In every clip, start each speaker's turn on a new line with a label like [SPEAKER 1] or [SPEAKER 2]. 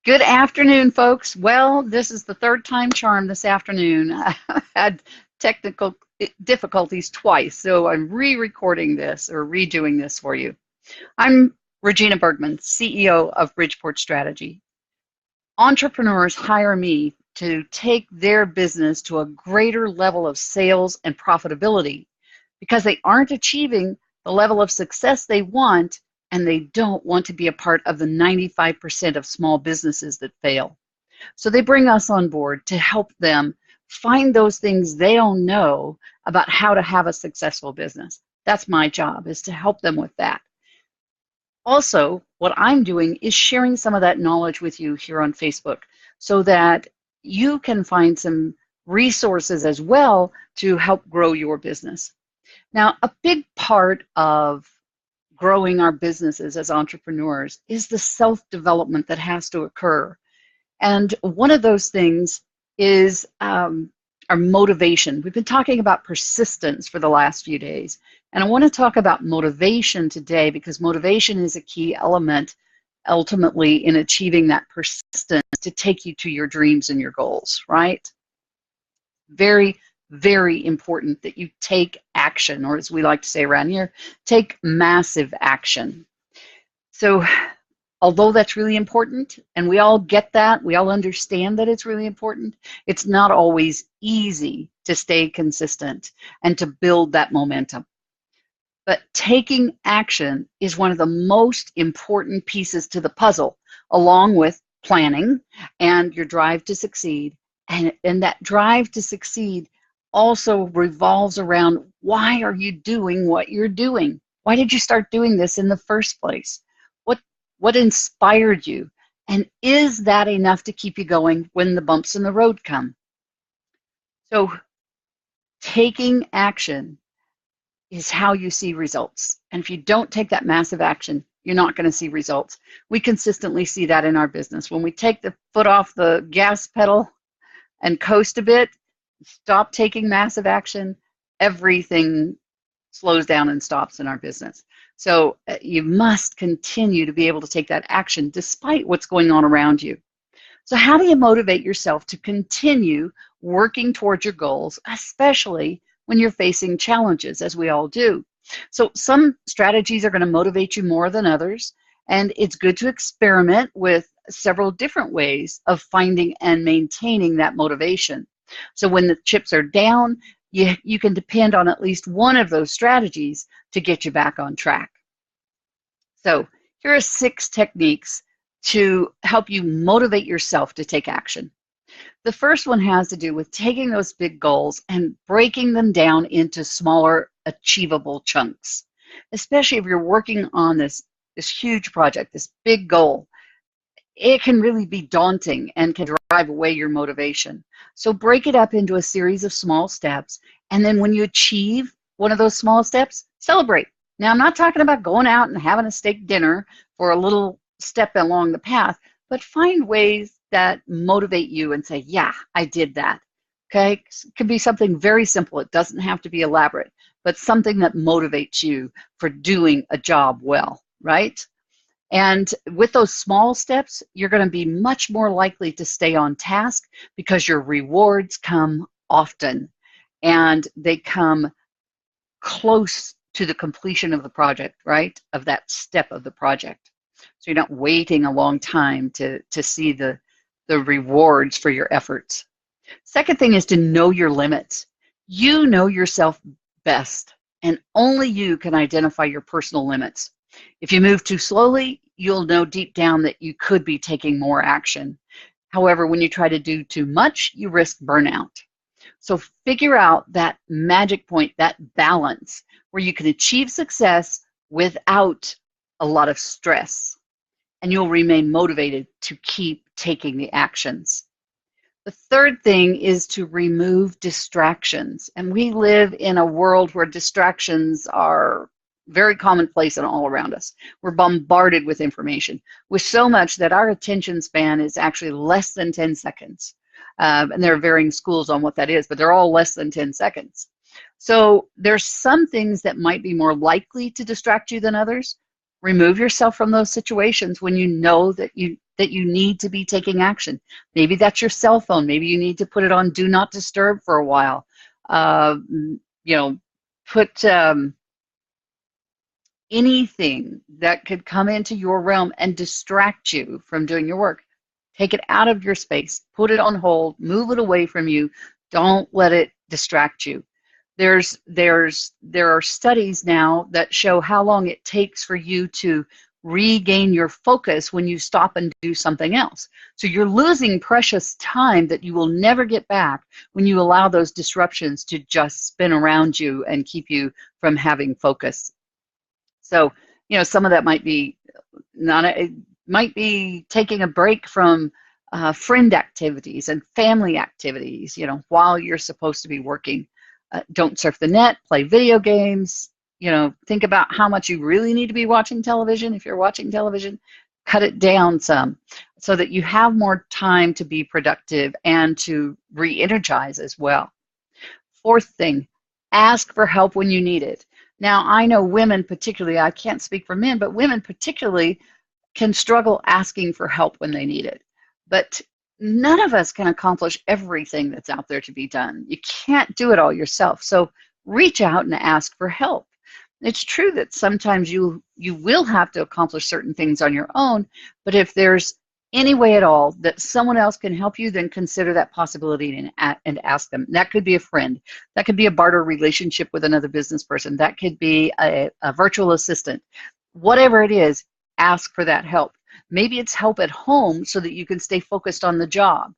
[SPEAKER 1] Good afternoon, folks. Well, this is the third time charm this afternoon. I had technical difficulties twice, so I'm re-recording this or redoing this for you. I'm Regina Bergman, CEO of Bridgeport Strategy. Entrepreneurs hire me to take their business to a greater level of sales and profitability because they aren't achieving the level of success they want, and they don't want to be a part of the 95% of small businesses that fail. So they bring us on board to help them find those things they don't know about how to have a successful business. That's my job, is to help them with that. Also, what I'm doing is sharing some of that knowledge with you here on Facebook so that you can find some resources as well to help grow your business. Now, a big part of growing our businesses as entrepreneurs is the self-development that has to occur. And one of those things is our motivation. We've been talking about persistence for the last few days. And I want to talk about motivation today because motivation is a key element ultimately in achieving that persistence to take you to your dreams and your goals, right? Very, very important that you take action, or as we like to say around here, take massive action. So although that's really important, and we all get that, we all understand that it's really important, it's not always easy to stay consistent and to build that momentum. But taking action is one of the most important pieces to the puzzle, along with planning and your drive to succeed. And that drive to succeed also revolves around, why are you doing what you're doing? Why did you start doing this in the first place? What inspired you? And is that enough to keep you going when the bumps in the road come? So taking action is how you see results. And if you don't take that massive action, you're not going to see results. We consistently see that in our business. When we take the foot off the gas pedal and coast a bit, stop taking massive action, everything slows down and stops in our business. So you must continue to be able to take that action despite what's going on around you. So how do you motivate yourself to continue working towards your goals, especially when you're facing challenges, as we all do? So some strategies are going to motivate you more than others, and it's good to experiment with several different ways of finding and maintaining that motivation. So when the chips are down, you can depend on at least one of those strategies to get you back on track. So here are 6 techniques to help you motivate yourself to take action. The first one has to do with taking those big goals and breaking them down into smaller, achievable chunks, especially if you're working on this huge project, this big goal. It can really be daunting and can drive away your motivation. So break it up into a series of small steps, and then when you achieve one of those small steps, celebrate. Now, I'm not talking about going out and having a steak dinner for a little step along the path, but find ways that motivate you and say, yeah, I did that. Okay? It can be something very simple. It doesn't have to be elaborate, but something that motivates you for doing a job well, right? And with those small steps, you're going to be much more likely to stay on task because your rewards come often and they come close to the completion of the project, right? Of that step of the project. So you're not waiting a long time to see the rewards for your efforts. Second thing is to know your limits. You know yourself best, and only you can identify your personal limits. If you move too slowly, you'll know deep down that you could be taking more action. However, when you try to do too much, you risk burnout. So figure out that magic point, that balance, where you can achieve success without a lot of stress, and you'll remain motivated to keep taking the actions. The third thing is to remove distractions. And we live in a world where distractions are very commonplace and all around us. We're bombarded with information, with so much that our attention span is actually less than 10 seconds. And there are varying schools on what that is, but they're all less than 10 seconds. So there's some things that might be more likely to distract you than others. Remove yourself from those situations when you know that that you need to be taking action. Maybe that's your cell phone. Maybe you need to put it on do not disturb for a while. You know, put anything that could come into your realm and distract you from doing your work. Take it out of your space, put it on hold, move it away from you. Don't let it distract you. There are studies now that show how long it takes for you to regain your focus when you stop and do something else. So you're losing precious time that you will never get back when you allow those disruptions to just spin around you and keep you from having focus. So, you know, some of that might be it might be taking a break from friend activities and family activities, you know, while you're supposed to be working. Don't surf the net, play video games, you know, think about how much you really need to be watching television. If you're watching television, cut it down some so that you have more time to be productive and to re-energize as well. Fourth thing, ask for help when you need it. Now, I know women particularly, I can't speak for men, but women particularly can struggle asking for help when they need it. But none of us can accomplish everything that's out there to be done. You can't do it all yourself. So reach out and ask for help. It's true that sometimes you will have to accomplish certain things on your own, but if there's any way at all that someone else can help you, then consider that possibility and ask them. That could be a friend. That could be a barter relationship with another business person. That could be a virtual assistant. Whatever it is, ask for that help. Maybe it's help at home so that you can stay focused on the job.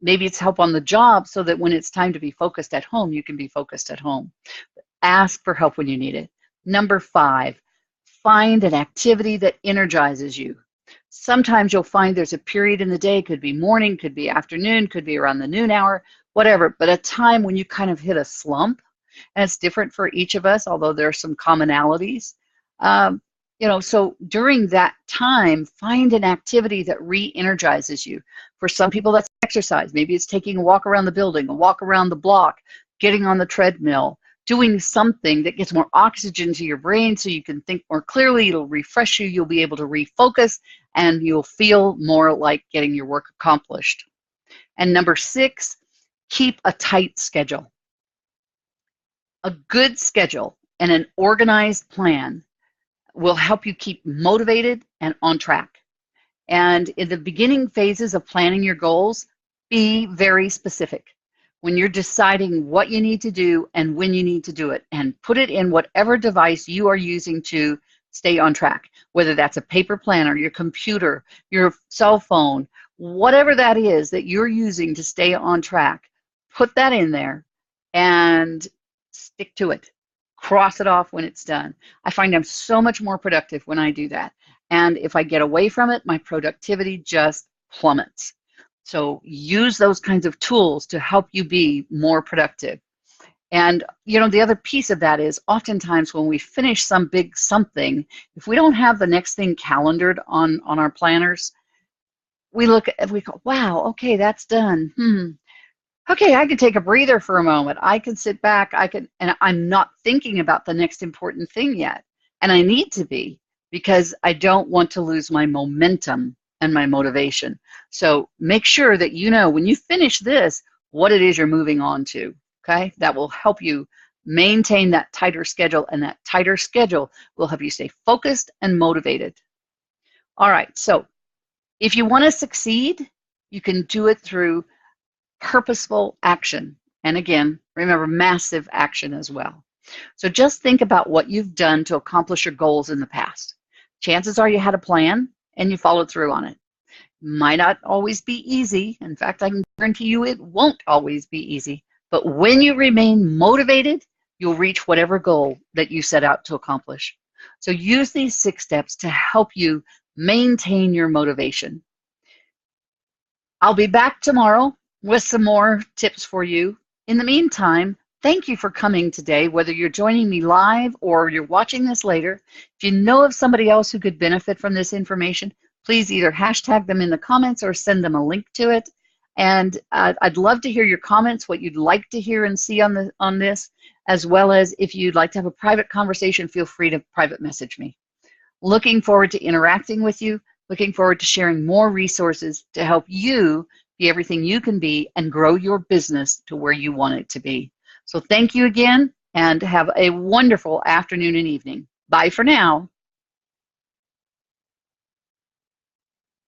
[SPEAKER 1] Maybe it's help on the job so that when it's time to be focused at home, you can be focused at home. Ask for help when you need it. Number 5, find an activity that energizes you. Sometimes you'll find there's a period in the day, could be morning, could be afternoon, could be around the noon hour, whatever, but a time when you kind of hit a slump, and it's different for each of us, although there are some commonalities. You know, so during that time, find an activity that re-energizes you. For some people, that's exercise. Maybe it's taking a walk around the building, a walk around the block, getting on the treadmill, doing something that gets more oxygen to your brain so you can think more clearly. It'll refresh you. You'll be able to refocus, and you'll feel more like getting your work accomplished. And number 6, keep a tight schedule. A good schedule and an organized plan will help you keep motivated and on track. And in the beginning phases of planning your goals, be very specific when you're deciding what you need to do and when you need to do it, and put it in whatever device you are using to stay on track, whether that's a paper planner, your computer, your cell phone, whatever that is that you're using to stay on track. Put that in there and stick to it. Cross it off when it's done. I find I'm so much more productive when I do that. And if I get away from it, my productivity just plummets. So use those kinds of tools to help you be more productive. And, you know, the other piece of that is oftentimes when we finish some big something, if we don't have the next thing calendared on our planners, we go, wow, okay, that's done. Okay, I could take a breather for a moment. I can sit back, and I'm not thinking about the next important thing yet. And I need to be, because I don't want to lose my momentum and my motivation. So make sure that you know when you finish this, what it is you're moving on to, okay? That will help you maintain that tighter schedule, and that tighter schedule will help you stay focused and motivated. All right, so if you want to succeed, you can do it through purposeful action. And again, remember, massive action as well. So just think about what you've done to accomplish your goals in the past. Chances are you had a plan and you followed through on it. Might not always be easy. In fact, I can guarantee you it won't always be easy. But when you remain motivated, you'll reach whatever goal that you set out to accomplish. So use these 6 steps to help you maintain your motivation. I'll be back tomorrow with some more tips for you. In the meantime, thank you for coming today, whether you're joining me live or you're watching this later. If you know of somebody else who could benefit from this information, please either hashtag them in the comments or send them a link to it. And I'd love to hear your comments, what you'd like to hear and see on this, as well as if you'd like to have a private conversation, feel free to private message me. Looking forward to interacting with you. Looking forward to sharing more resources to help you be everything you can be and grow your business to where you want it to be. So thank you again, and have a wonderful afternoon and evening. Bye for now.